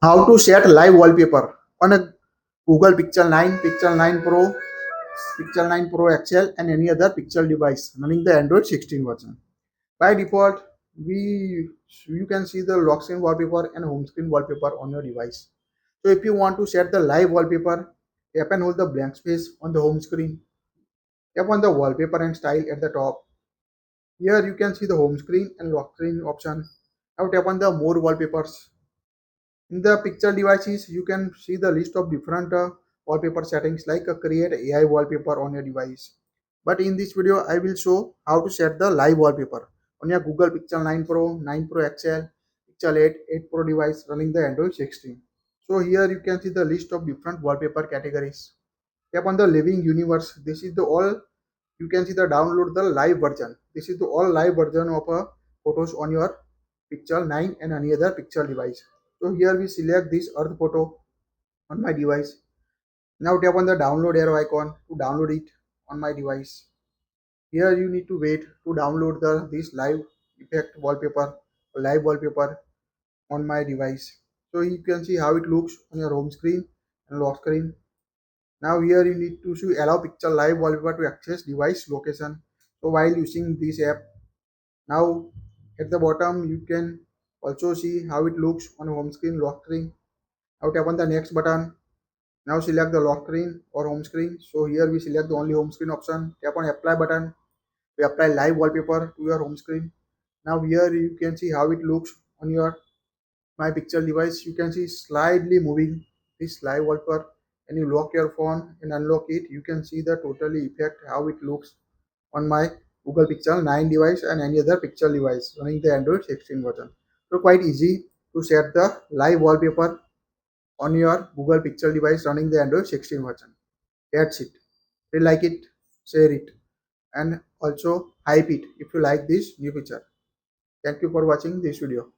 How to set live wallpaper on a Google Pixel 9, Pixel 9 Pro, Pixel 9 Pro XL, and any other Pixel device running the Android 16 version. By default, we you can see the lock screen wallpaper and home screen wallpaper on your device. So if you want to set the live wallpaper, tap and hold the blank space on the home screen. Tap on the wallpaper and style at the top. Here you can see the home screen and lock screen option. Now tap on the more wallpapers. In the picture devices, you can see the list of different wallpaper settings like create AI wallpaper on your device. But in this video, I will show how to set the live wallpaper on your Google Pixel 9 Pro, 9 Pro XL, Pixel 8, 8 Pro device running the Android 16. So here you can see the list of different wallpaper categories. Tap on the living universe. This is the all you can see the download the live version. This is the all live version of photos on your Pixel 9 and any other Pixel device. So here we select this earth photo on my device. Now tap on the download arrow icon to download it on my device. Here you need to wait to download the this live effect wallpaper or live wallpaper on my device. So you can see how it looks on your home screen and lock screen. Now here you need to allow picture live wallpaper to access device location. So while using this app, now at the bottom you can also see how it looks on home screen lock screen. Now tap on the next button. Now select the lock screen or home screen. So here we select the only home screen option. Tap on apply button. We apply live wallpaper to your home screen. Now here you can see how it looks on your my pixel device. You can see slightly moving this live wallpaper and you lock your phone and unlock it. You can see the totally effect how it looks on my Google Pixel 9 device and any other Pixel device running the Android 16 version. So quite easy to set the live wallpaper on your Google Pixel device running the Android 16 version. That's it. If you like it, share it, and also hype it if you like this new feature. Thank you for watching this video.